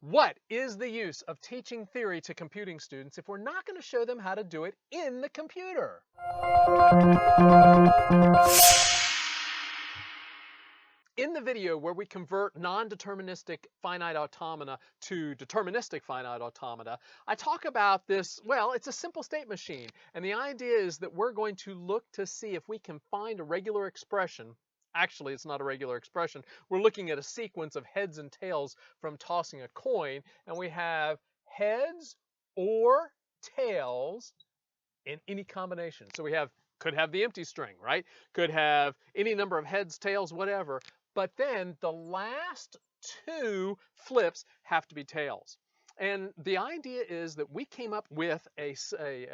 What is the use of teaching theory to computing students if we're not going to show them how to do it in the computer? In the video where we convert non-deterministic finite automata to deterministic finite automata, I talk about this, well, it's a simple state machine. And the idea is that we're going to look to see if we can find a regular expression. Actually, it's not a regular expression. We're looking at a sequence of heads and tails from tossing a coin, and we have heads or tails in any combination. So we could have the empty string, right? Could have any number of heads, tails, whatever. But then the last two flips have to be tails. And the idea is that we came up with a state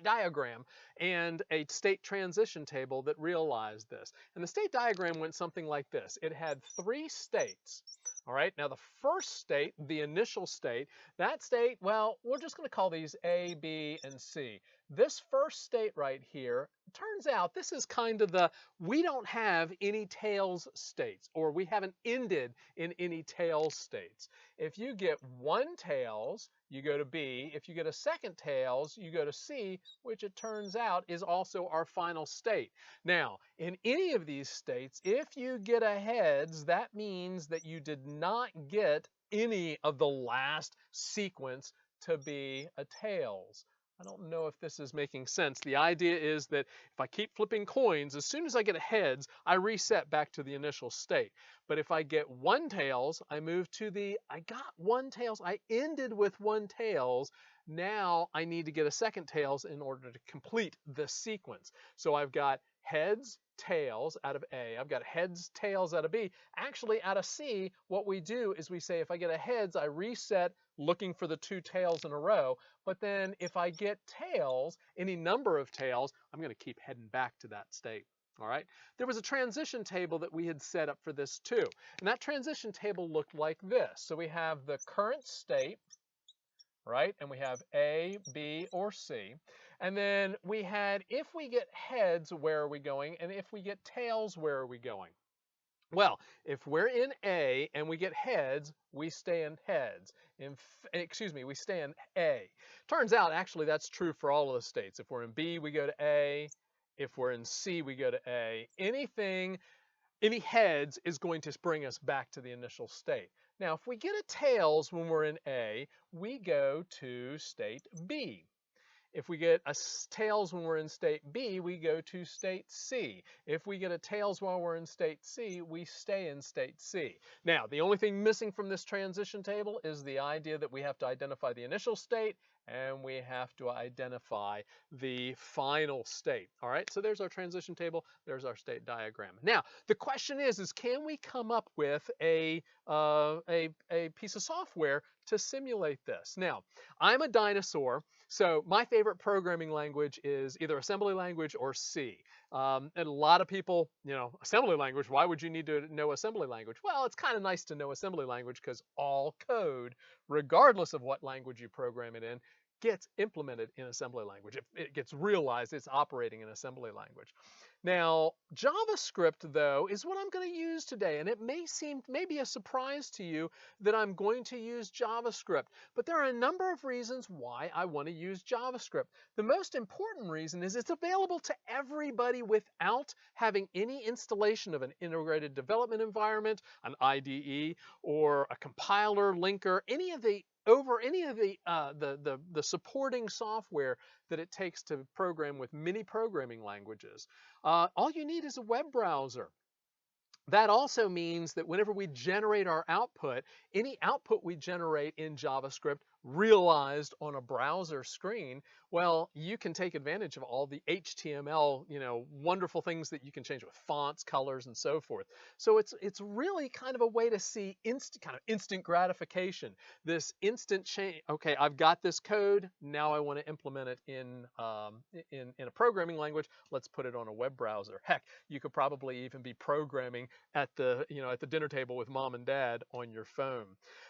diagram and a state transition table that realized this. And the state diagram went something like this. It had three states. All right, now the first state, the initial state, that state, well, we're just going to call these A, B, and C. This first state right here, turns out this is kind of we don't have any tails states, or we haven't ended in any tails states. If you get one tails, you go to B. If you get a second tails, you go to C, which it turns out is also our final state. Now, in any of these states, if you get a heads, that means that you did not get any of the last sequence to be a tails. I don't know if this is making sense. The idea is that if I keep flipping coins, as soon as I get a heads, I reset back to the initial state. But if I get one tails, I move to I got one tails, I ended with one tails. Now I need to get a second tails in order to complete this sequence. So I've got heads, tails out of A. I've got heads, tails out of B. Actually, out of C, what we do is we say if I get a heads, I reset looking for the two tails in a row. But then if I get tails, any number of tails, I'm going to keep heading back to that state. All right. There was a transition table that we had set up for this too. And that transition table looked like this. So we have the current state, right? And we have A, B, or C. And then we had, if we get heads, where are we going? And if we get tails, where are we going? Well, if we're in A and we get heads, we stay in heads. We stay in A. Turns out, actually, that's true for all of the states. If we're in B, we go to A. If we're in C, we go to A. Any heads is going to bring us back to the initial state. Now, if we get a tails when we're in A, we go to state B. If we get a tails when we're in state B, we go to state C. If we get a tails while we're in state C, we stay in state C. Now, the only thing missing from this transition table is the idea that we have to identify the initial state and we have to identify the final state. All right, so there's our transition table. There's our state diagram. Now, the question is can we come up with a piece of software to simulate this? Now, I'm a dinosaur, so my favorite programming language is either assembly language or C. And a lot of people, assembly language, why would you need to know assembly language? Well, it's kind of nice to know assembly language because all code, regardless of what language you program it in, gets implemented in assembly language. It gets realized it's operating in assembly language. Now, JavaScript, though, is what I'm going to use today, and it may be a surprise to you that I'm going to use JavaScript, but there are a number of reasons why I want to use JavaScript. The most important reason is it's available to everybody without having any installation of an integrated development environment, an IDE, or a compiler, linker, any of the supporting software that it takes to program with many programming languages. All you need is a web browser. That also means that whenever we generate our output, any output we generate in JavaScript realized on a browser screen, well, you can take advantage of all the HTML, wonderful things that you can change with fonts, colors, and so forth. So it's really kind of a way to see instant gratification. This instant change. Okay, I've got this code. Now I want to implement it in a programming language. Let's put it on a web browser. Heck, you could probably even be programming at the dinner table with mom and dad on your phone.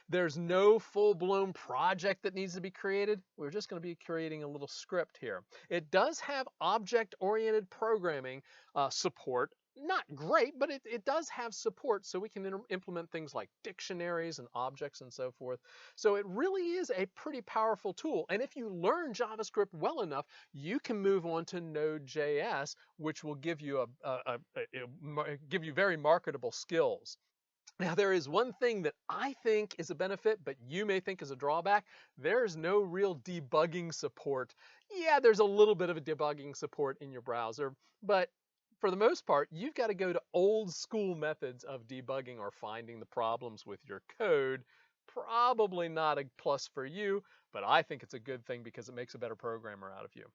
There's no full-blown project that needs to be created. We're just going to be creating a little script here. It does have object-oriented programming support not great, but it does have support, so we can implement things like dictionaries and objects and so forth. So it really is a pretty powerful tool. And if you learn JavaScript well enough, you can move on to Node.js, which will give you give you very marketable skills. Now, there is one thing that I think is a benefit, but you may think is a drawback. There's no real debugging support. Yeah, there's a little bit of a debugging support in your browser, but for the most part, you've got to go to old school methods of debugging or finding the problems with your code. Probably not a plus for you, but I think it's a good thing because it makes a better programmer out of you.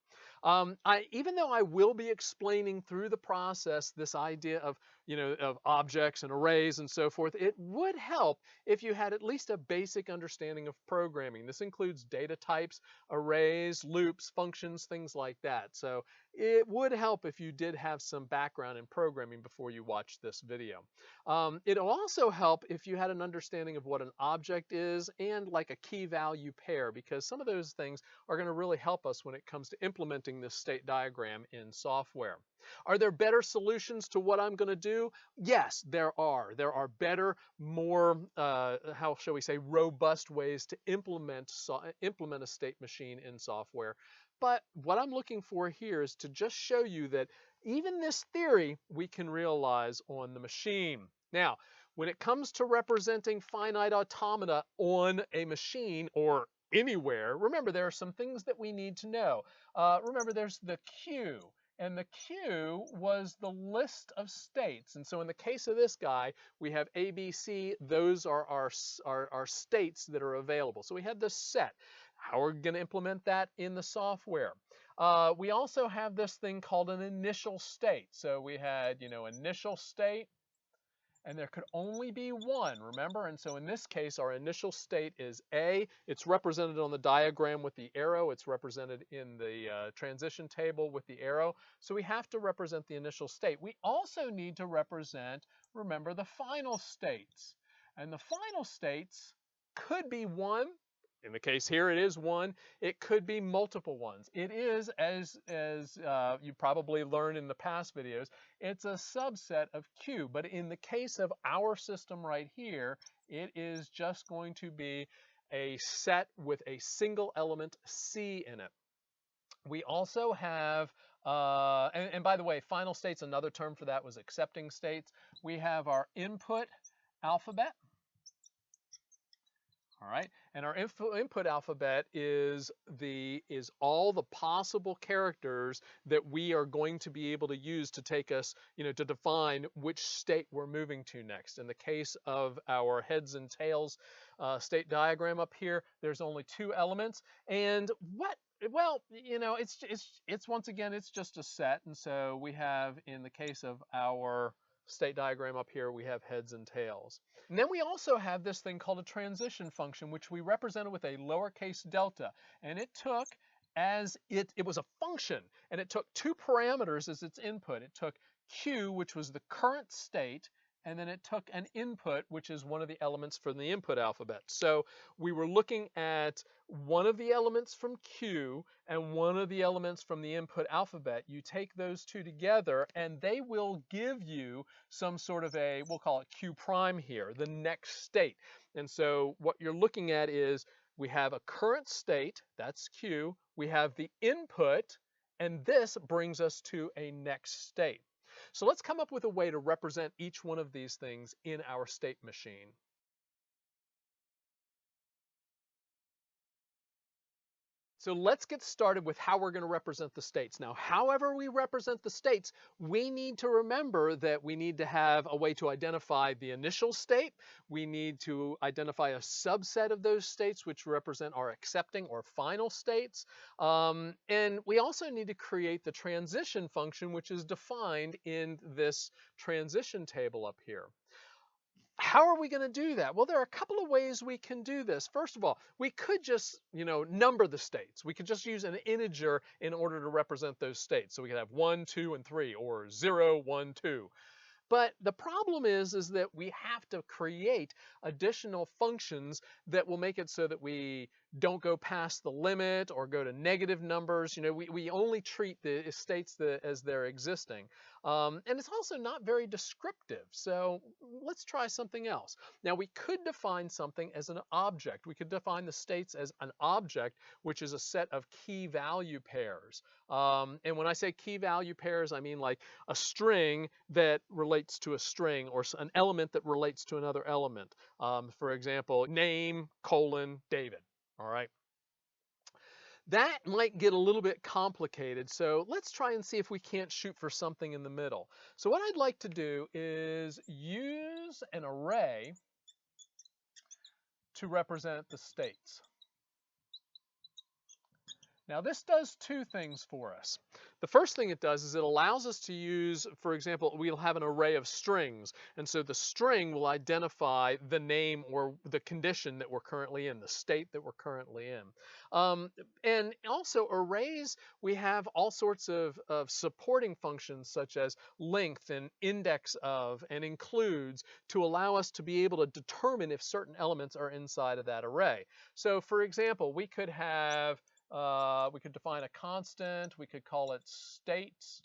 Even though I will be explaining through the process this idea of of objects and arrays and so forth, it would help if you had at least a basic understanding of programming. This includes data types, arrays, loops, functions, things like that. So it would help if you did have some background in programming before you watch this video. It'll also help if you had an understanding of what an object is and like a key value pair, because some of those things are going to really help us when it comes to implementing this state diagram in software. Are there better solutions to what I'm going to do? Yes, there are. There are better, more, how shall we say, robust ways to implement a state machine in software. But what I'm looking for here is to just show you that even this theory we can realize on the machine. Now, when it comes to representing finite automata on a machine or anywhere, remember there are some things that we need to know. Remember there's the queue. And the queue was the list of states. And so in the case of this guy, we have A, B, C. Those are our states that are available. So we had this set. How are we going to implement that in the software? We also have this thing called an initial state. So we had, initial state. And there could only be one, remember? And so in this case, our initial state is A. It's represented on the diagram with the arrow. It's represented in the transition table with the arrow. So we have to represent the initial state. We also need to represent, remember, the final states. And the final states could be one. In the case here, it is one. It could be multiple ones. It is, as you probably learned in the past videos, it's a subset of Q. But in the case of our system right here, it is just going to be a set with a single element C in it. We also have, and by the way, final states, another term for that was accepting states. We have our input alphabet. All right, and our input alphabet is all the possible characters that we are going to be able to use to take us, to define which state we're moving to next. In the case of our heads and tails state diagram up here, there's only 2 elements, and well, it's once again, it's just a set, and so we have, in the case of our state diagram up here, we have heads and tails. And then we also have this thing called a transition function, which we represented with a lowercase delta. And it took, it was a function, and it took 2 parameters as its input. It took Q, which was the current state, and then it took an input, which is one of the elements from the input alphabet. So we were looking at one of the elements from Q and one of the elements from the input alphabet. You take those 2 together, and they will give you some sort of we'll call it Q prime here, the next state. And so what you're looking at is we have a current state, that's Q. We have the input, and this brings us to a next state. So let's come up with a way to represent each one of these things in our state machine. So let's get started with how we're going to represent the states. Now, however we represent the states, we need to remember that we need to have a way to identify the initial state. We need to identify a subset of those states which represent our accepting or final states. And we also need to create the transition function, which is defined in this transition table up here. How are we going to do that? Well, there are a couple of ways we can do this. First of all, we could just, number the states. We could just use an integer in order to represent those states. So we could have 1, 2, and 3, or 0, 1, 2. But the problem is that we have to create additional functions that will make it so that we don't go past the limit or go to negative numbers. You know, we only treat the states as they're existing. And it's also not very descriptive. So let's try something else. Now, we could define something as an object. We could define the states as an object, which is a set of key value pairs. And when I say key value pairs, I mean like a string that relates to a string or an element that relates to another element. For example, name, colon, David. All right. That might get a little bit complicated, so let's try and see if we can't shoot for something in the middle. So what I'd like to do is use an array to represent the states. Now this does two things for us. The first thing it does is it allows us to use, for example, we'll have an array of strings, and so the string will identify the name or the condition that we're currently in, the state that we're currently in. And also arrays, we have all sorts of supporting functions such as length and index of and includes to allow us to be able to determine if certain elements are inside of that array. So for example, we could have we could define a constant, we could call it states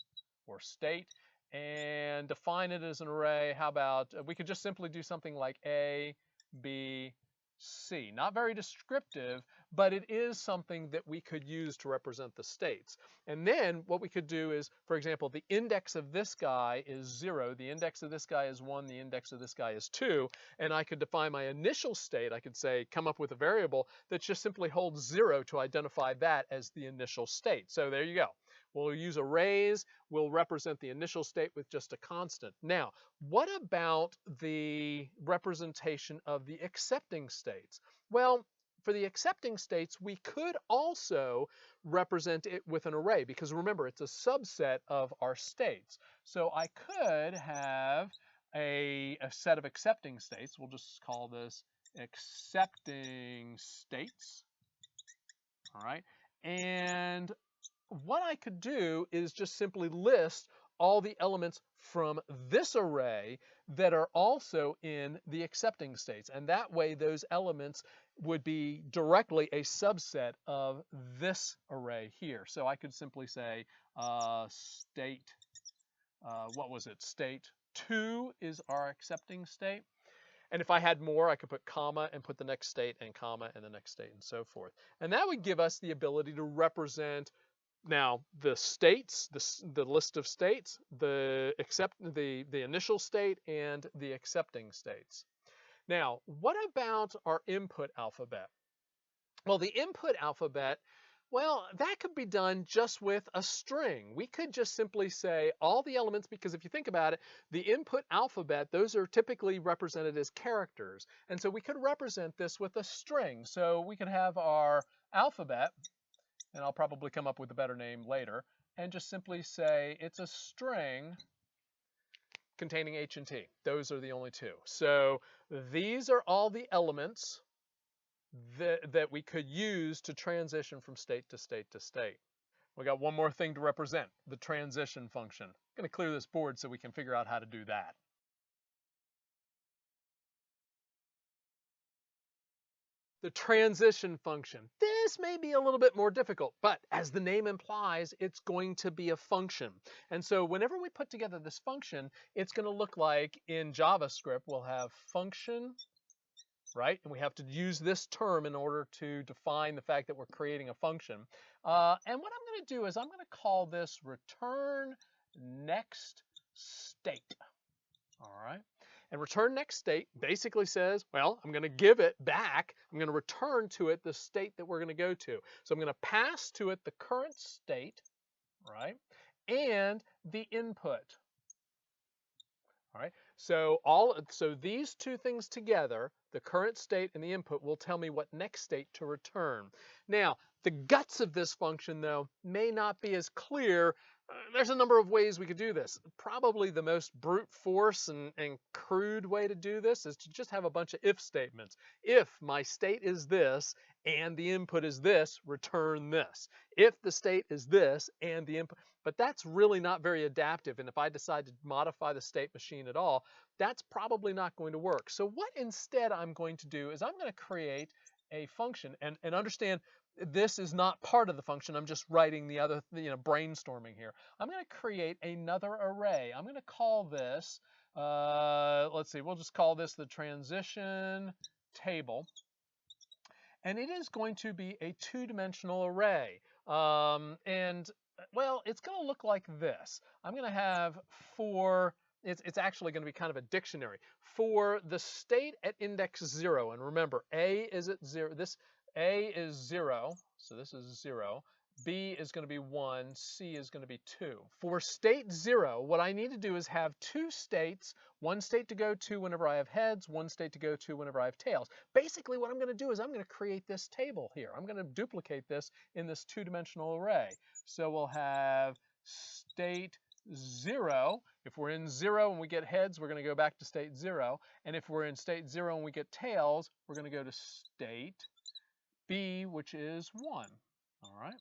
or state, and define it as an array. How about, we could just simply do something like A, B, C. Not very descriptive, but it is something that we could use to represent the states. And then what we could do is, for example, the index of this guy is 0, the index of this guy is 1, the index of this guy is 2, and I could define my initial state. I could say, come up with a variable that just simply holds 0 to identify that as the initial state. So there you go. We'll use arrays. We'll represent the initial state with just a constant. Now, what about the representation of the accepting states? Well, for the accepting states, we could also represent it with an array because remember, it's a subset of our states. So I could have a set of accepting states. We'll just call this accepting states. All right. And what I could do is just simply list all the elements from this array that are also in the accepting states. And that way those elements would be directly a subset of this array here. So I could simply say state, what was it? State 2 is our accepting state. And if I had more, I could put comma and put the next state and comma and the next state and so forth. And that would give us the ability to represent now the states, the list of states, the initial state and the accepting states. Now, what about our input alphabet? Well, the input alphabet, well, that could be done just with a string. We could just simply say all the elements, because if you think about it, the input alphabet, those are typically represented as characters. And so we could represent this with a string. So we could have our alphabet, and I'll probably come up with a better name later, and just simply say it's a string containing H and T. Those are the only two. So these are all the elements that we could use to transition from state to state to state. We got one more thing to represent, the transition function. I'm going to clear this board so we can figure out how to do that. The transition function. This may be a little bit more difficult, but as the name implies, it's going to be a function. And so whenever we put together this function, it's going to look like in JavaScript, we'll have function, right? And we have to use this term in order to define the fact that we're creating a function. And what I'm going to do is I'm going to call this returnNextState. All right. And returnNextState basically says, well, I'm going to give it back. I'm going to return to it the state that we're going to go to. So I'm going to pass to it the current state, right, and the input. All right. So these two things together, the current state and the input, will tell me what next state to return. Now, the guts of this function, though, may not be as clear There's a number of ways we could do this. Probably the most brute force and crude way to do this is to just have a bunch of if statements. If my state is this and the input is this, return this. If the state is this and the input, but that's really not very adaptive. And if I decide to modify the state machine at all, that's probably not going to work. So what instead I'm going to do is I'm going to create a function and understand this is not part of the function. I'm just writing the other, brainstorming here. I'm going to create another array. I'm going to call this, let's see, we'll just call this the transition table. And it is going to be a two-dimensional array. Well, it's going to look like this. I'm going to have it's actually going to be kind of a dictionary. For the state at index 0, and remember, A is at 0, A is 0, so this is 0. B is going to be 1, C is going to be 2. For state 0, what I need to do is have two states, one state to go to whenever I have heads, one state to go to whenever I have tails. Basically, what I'm going to do is I'm going to create this table here. I'm going to duplicate this in this two-dimensional array. So we'll have state 0. If we're in 0 and we get heads, we're going to go back to state 0. And if we're in state 0 and we get tails, we're going to go to state B, which is 1. All right.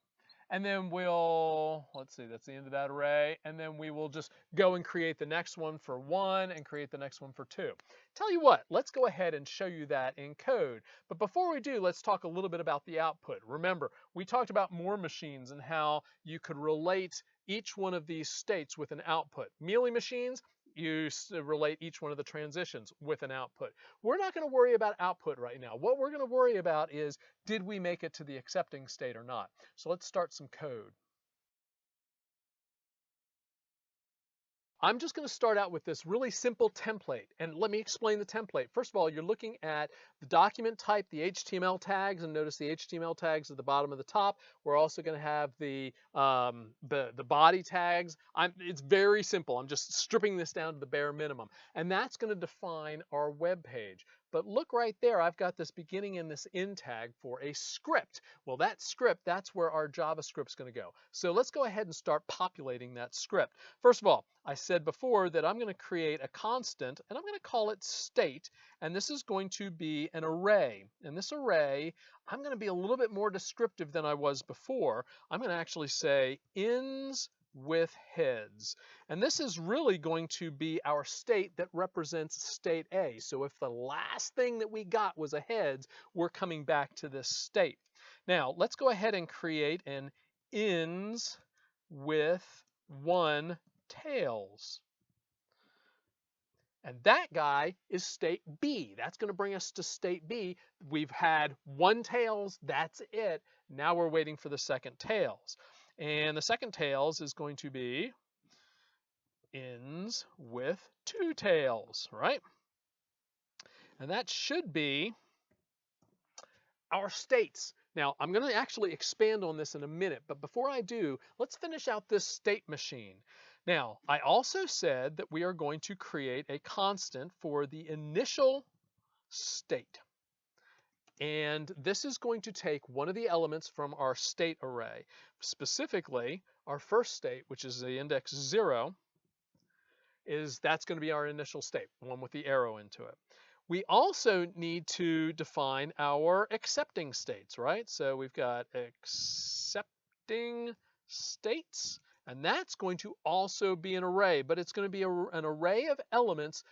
And then let's see, that's the end of that array. And then we will just go and create the next one for 1 and create the next one for 2. Tell you what, let's go ahead and show you that in code. But before we do, let's talk a little bit about the output. Remember, we talked about Moore machines and how you could relate each one of these states with an output. Mealy machines, you relate each one of the transitions with an output. We're not going to worry about output right now. What we're going to worry about is, did we make it to the accepting state or not? So let's start some code. I'm just going to start out with this really simple template, and let me explain the template. First of all, you're looking at the document type, the HTML tags, and notice the HTML tags at the bottom of the top. We're also going to have the body tags. It's very simple. I'm just stripping this down to the bare minimum, and that's going to define our web page. But look right there, I've got this beginning and this end tag for a script. Well, that script, that's where our JavaScript's going to go. So let's go ahead and start populating that script. First of all, I said before that I'm going to create a constant, and I'm going to call it state, and this is going to be an array. And this array, I'm going to be a little bit more descriptive than I was before. I'm going to actually say ends with heads. And this is really going to be our state that represents state A. So if the last thing that we got was a heads, we're coming back to this state. Now, let's go ahead and create an ends with 1 tails. And that guy is state B. That's going to bring us to state B. We've had 1 tails, that's it. Now we're waiting for the second tails. And the second tails is going to be ends with 2 tails, right? And that should be our states. Now, I'm going to actually expand on this in a minute, but before I do, let's finish out this state machine. Now, I also said that we are going to create a constant for the initial state. And this is going to take one of the elements from our state array, specifically our first state, which is the index 0, that's going to be our initial state, the one with the arrow into it. We also need to define our accepting states, right? So we've got accepting states, and that's going to also be an array, but it's going to be an array of elements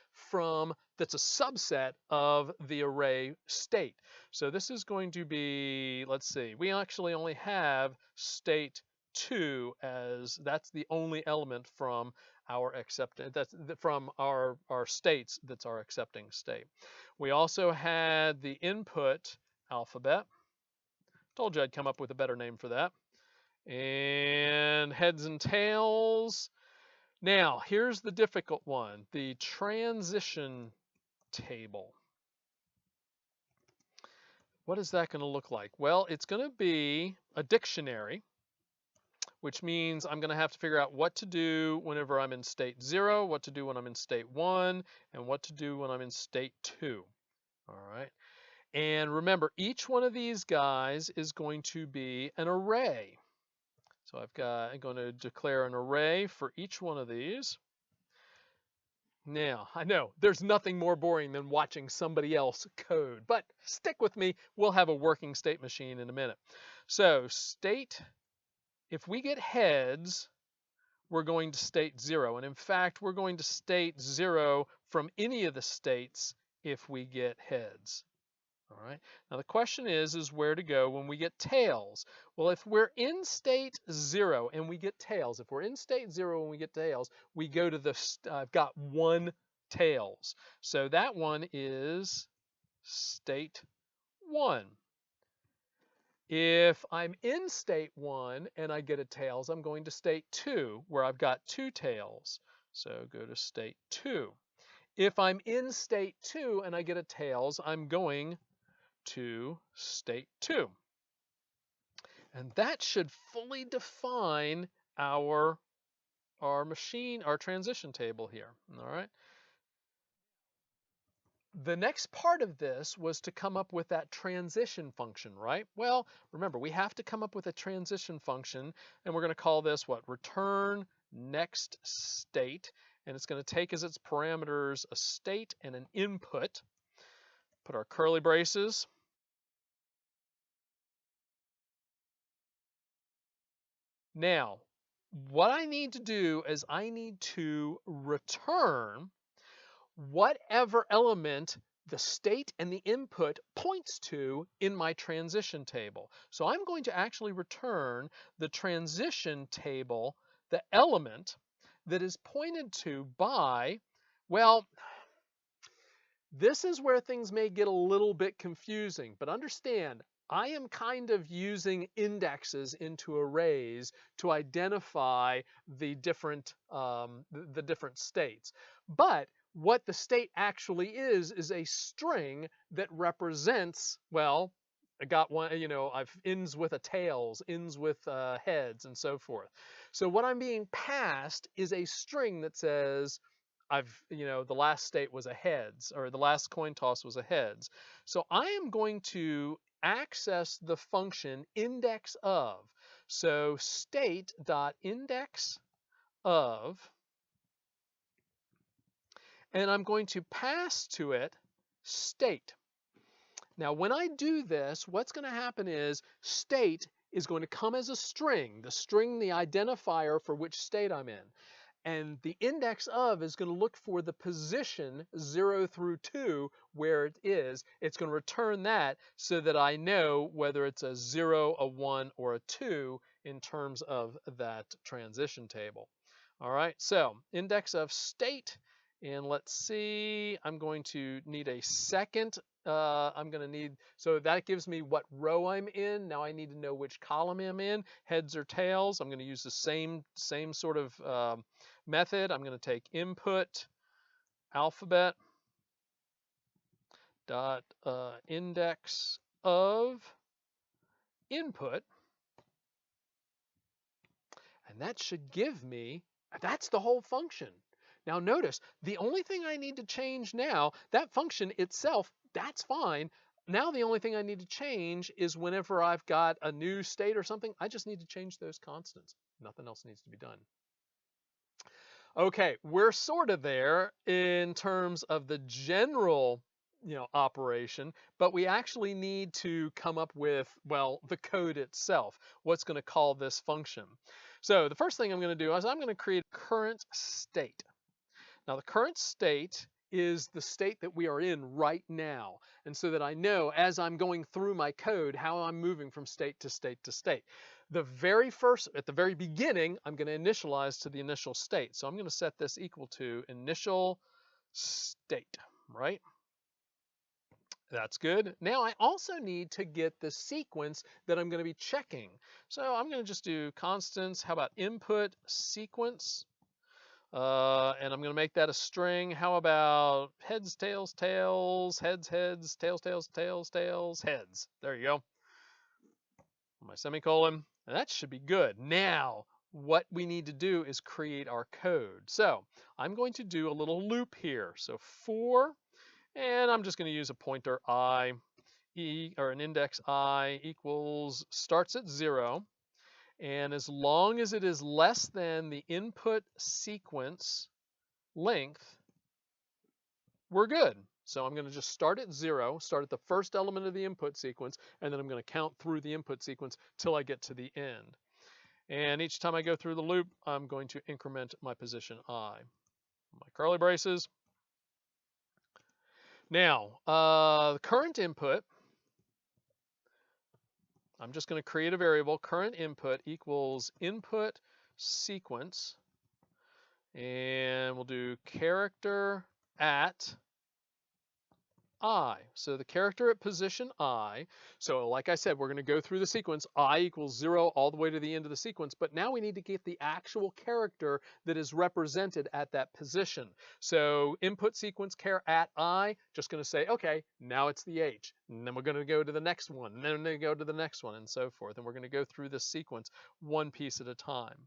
that's a subset of the array state. So this is going to be, let's see, we actually only have state 2 as that's the only element from our from our states that's our accepting state. We also had the input alphabet. Told you I'd come up with a better name for that. And heads and tails. Now, here's the difficult one, the transition table. What is that going to look like? Well, it's going to be a dictionary, which means I'm going to have to figure out what to do whenever I'm in state 0, what to do when I'm in state 1, and what to do when I'm in state 2. All right. And remember, each one of these guys is going to be an array. So I'm going to declare an array for each one of these. Now, I know there's nothing more boring than watching somebody else code, but stick with me. We'll have a working state machine in a minute. So state, if we get heads, we're going to state 0. And in fact, we're going to state 0 from any of the states if we get heads. All right. Now the question is where to go when we get tails. Well, if we're in state 0 and we get tails, if we're in state 0 and we get tails, we go to the, I've got 1 tails. So that one is state 1. If I'm in state 1 and I get a tails, I'm going to state 2, where I've got 2 tails. So go to state 2. If I'm in state 2 and I get a tails, I'm going to state 2. And that should fully define our machine, our transition table here. All right. The next part of this was to come up with that transition function, right? Well, remember, we have to come up with a transition function, and we're going to call this what? Return next state. And it's going to take as its parameters a state and an input. Put our curly braces. Now, what I need to do is I need to return whatever element the state and the input points to in my transition table. So I'm going to actually return the transition table, the element that is pointed to by, well, this is where things may get a little bit confusing, but understand, I am kind of using indexes into arrays to identify the different states. But what the state actually is a string that represents, well, I got one, I've ends with a tails, ends with heads, and so forth. So what I'm being passed is a string that says, the last state was a heads, or the last coin toss was a heads. So I am going to access the function index of. So state.index of, and I'm going to pass to it state. Now, when I do this, what's going to happen is state is going to come as a string, the identifier for which state I'm in. And the index of is going to look for the position 0 through 2 where it is. It's going to return that so that I know whether it's a 0, a 1, or a 2 in terms of that transition table. All right, so index of state. And let's see, I'm going to need a second. So that gives me what row I'm in. Now I need to know which column I'm in, heads or tails. I'm going to use the same sort of method. I'm going to take input alphabet dot index of input, and that should give me, that's the whole function. Now notice, the only thing I need to change now, that function itself, that's fine. Now the only thing I need to change is whenever I've got a new state or something, I just need to change those constants. Nothing else needs to be done. Okay, we're sort of there in terms of the general, operation, but we actually need to come up with, well, the code itself, what's going to call this function. So the first thing I'm going to do is I'm going to create a current state. Now the current state is the state that we are in right now, and so that I know as I'm going through my code how I'm moving from state to state to state. At the very beginning, I'm going to initialize to the initial state. So I'm going to set this equal to initial state, right? That's good. Now I also need to get the sequence that I'm going to be checking. So I'm going to just do constants. How about input sequence? And I'm going to make that a string. How about heads, tails, tails, heads, heads, tails, tails, tails, tails, heads. There you go. My semicolon. And that should be good. Now, what we need to do is create our code. So I'm going to do a little loop here. So for, and I'm just going to use a pointer I, or an index I equals, starts at 0. And as long as it is less than the input sequence length, we're good. So I'm going to just start at 0, start at the first element of the input sequence, and then I'm going to count through the input sequence till I get to the end. And each time I go through the loop, I'm going to increment my position I. My curly braces. Now, the current input, I'm just going to create a variable, current input equals input sequence, and we'll do character at I. So the character at position I. So like I said, we're going to go through the sequence. I equals 0 all the way to the end of the sequence. But now we need to get the actual character that is represented at that position. So input sequence char at I, just going to say, okay, now it's the H. And then we're going to go to the next one. And then we're going to go to the next one and so forth. And we're going to go through this sequence one piece at a time.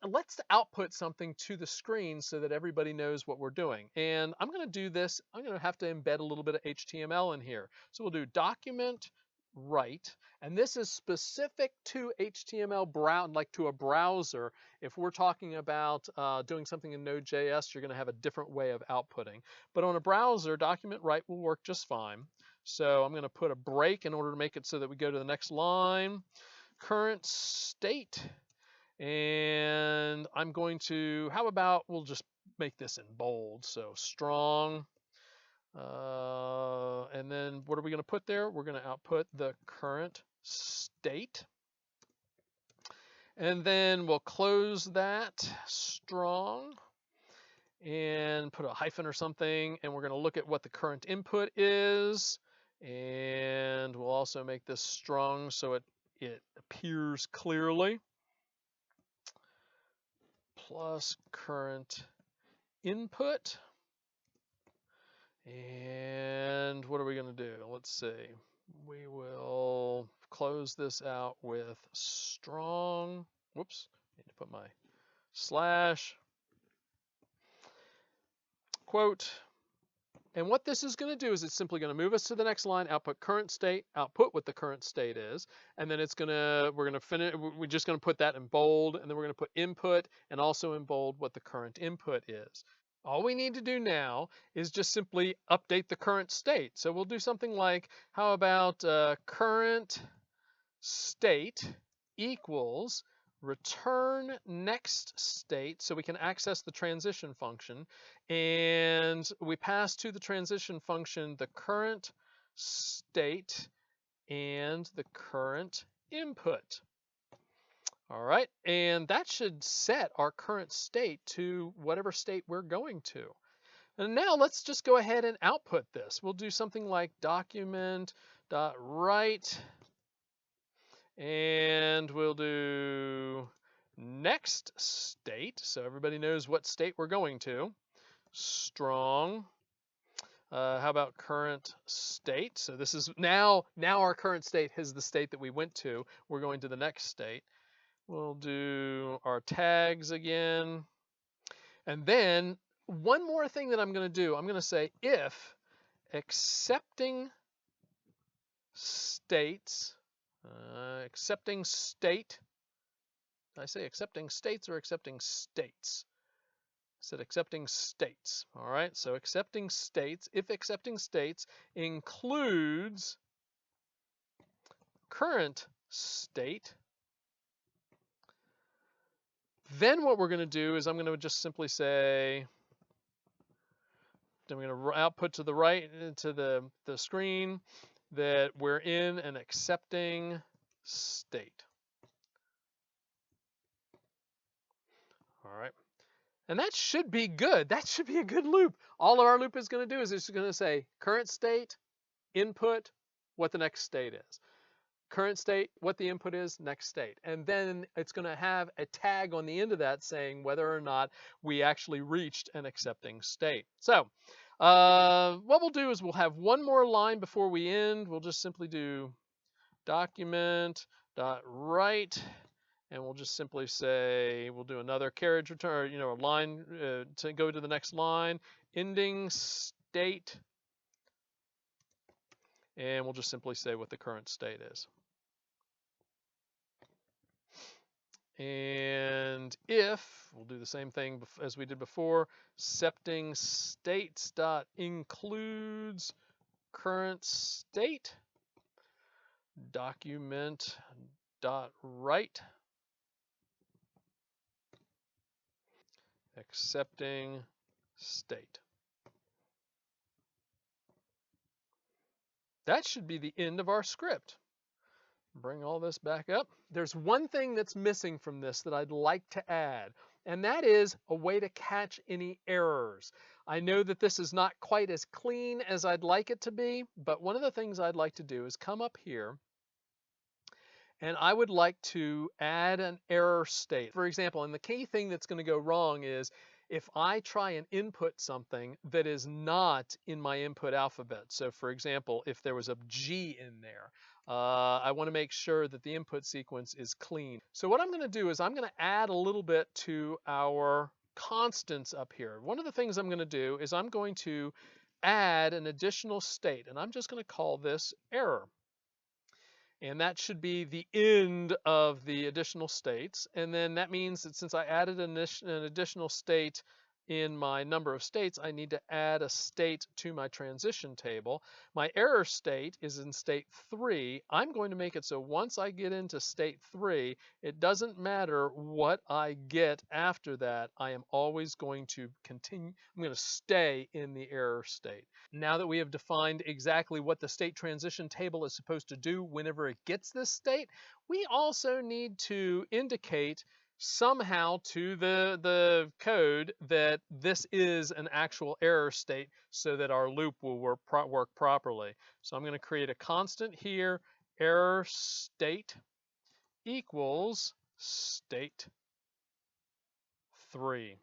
Let's output something to the screen so that everybody knows what we're doing. And I'm going to do this. I'm going to have to embed a little bit of HTML in here. So we'll do document write, and this is specific to HTML like to a browser. If we're talking about doing something in Node.js, you're going to have a different way of outputting. But on a browser, document write will work just fine. So I'm going to put a break in order to make it so that we go to the next line. Current state. And I'm going to, how about we'll just make this in bold, so strong. And then what are we going to put there? We're going to output the current state. And then we'll close that strong and put a hyphen or something. And we're going to look at what the current input is. And we'll also make this strong so it appears clearly. Plus current input. And what are we going to do? Let's see. We will close this out with strong. Whoops. Need to put my slash quote. And what this is going to do is it's simply going to move us to the next line, output current state, output what the current state is, and then we're going to finish, we're just going to put that in bold, and then we're going to put input and also in bold what the current input is. All we need to do now is just simply update the current state. So we'll do something like, how about current state equals return next state, so we can access the transition function, and we pass to the transition function the current state and the current input. All right, and that should set our current state to whatever state we're going to. And now let's just go ahead and output this. We'll do something like document.write, and we'll do next state, so everybody knows what state we're going to. Strong. How about current state? So this is now our current state is the state that we went to. We're going to the next state. We'll do our tags again. And then one more thing that I'm going to do, I'm going to say if accepting states, accepting state, did I say accepting states or accepting states? I said accepting states. All right, so accepting states, if accepting states includes current state, then what we're going to do is I'm going to just simply say, I'm going to output to the right to the screen that we're in an accepting state. All right. And that should be good. That should be a good loop. All our loop is going to do is it's going to say current state, input, what the next state is. Current state, what the input is, next state. And then it's going to have a tag on the end of that saying whether or not we actually reached an accepting state. So what we'll do is we'll have one more line before we end. We'll just simply do document.write, and we'll just simply say, we'll do another carriage return, a line to go to the next line, ending state, and we'll just simply say what the current state is. And if, we'll do the same thing as we did before, accepting states dot includes current state, document dot write, accepting state. That should be the end of our script. Bring all this back up. There's one thing that's missing from this that I'd like to add, and that is a way to catch any errors. I know that this is not quite as clean as I'd like it to be, but one of the things I'd like to do is come up here and I would like to add an error state. For example, and the key thing that's going to go wrong is if I try and input something that is not in my input alphabet. So for example, if there was a G in there, I want to make sure that the input sequence is clean. So what I'm going to do is I'm going to add a little bit to our constants up here. One of the things I'm going to do is I'm going to add an additional state, and I'm just going to call this error. And that should be the end of the additional states. And then that means that since I added an additional state in my number of states, I need to add a state to my transition table. My error state is in state 3. I'm going to make it so once I get into state 3, it doesn't matter what I get after that. I am always going to continue. I'm going to stay in the error state. Now that we have defined exactly what the state transition table is supposed to do whenever it gets this state, we also need to indicate somehow to the code that this is an actual error state so that our loop will work properly. So I'm going to create a constant here, error state equals state 3.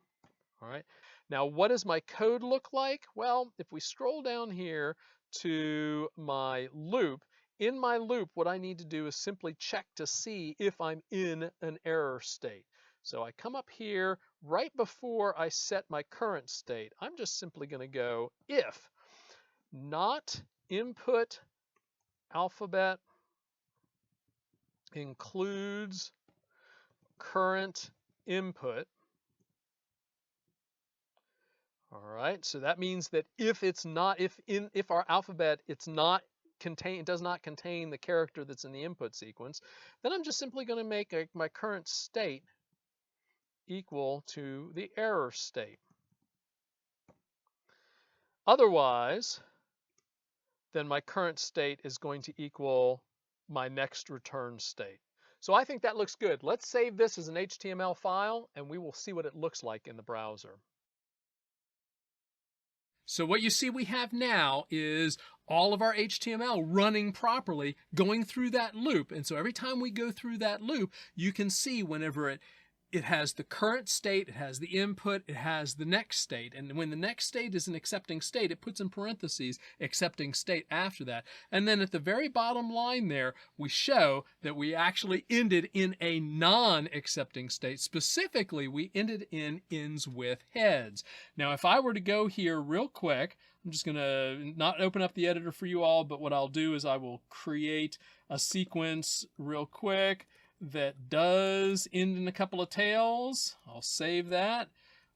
All right. Now, what does my code look like? Well, if we scroll down here to my loop, in my loop, what I need to do is simply check to see if I'm in an error state. So I come up here right before I set my current state. I'm just simply going to go if not input alphabet includes current input. All right, so that means that if it's not, if our alphabet it does not contain the character that's in the input sequence, then I'm just simply going to make my current state equal to the error state. Otherwise, then my current state is going to equal my next return state. So I think that looks good. Let's save this as an HTML file, and we will see what it looks like in the browser. So what you see we have now is all of our HTML running properly, going through that loop. And so every time we go through that loop, you can see whenever it has the current state, it has the input, it has the next state. And when the next state is an accepting state, it puts in parentheses accepting state after that. And then at the very bottom line there, we show that we actually ended in a non-accepting state. Specifically, we ended in ends with heads. Now, if I were to go here real quick, I'm just going to not open up the editor for you all, but what I'll do is I will create a sequence real quick that does end in a couple of tails. I'll save that,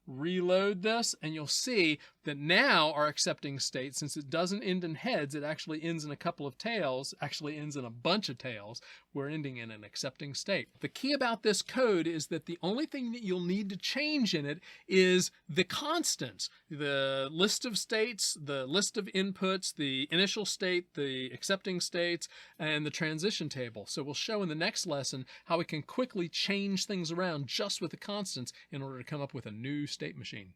reload this, and you'll see that now our accepting state, since it doesn't end in heads, it actually ends in a couple of tails, actually ends in a bunch of tails. We're ending in an accepting state. The key about this code is that the only thing that you'll need to change in it is the constants, the list of states, the list of inputs, the initial state, the accepting states, and the transition table. So we'll show in the next lesson how we can quickly change things around just with the constants in order to come up with a new state machine.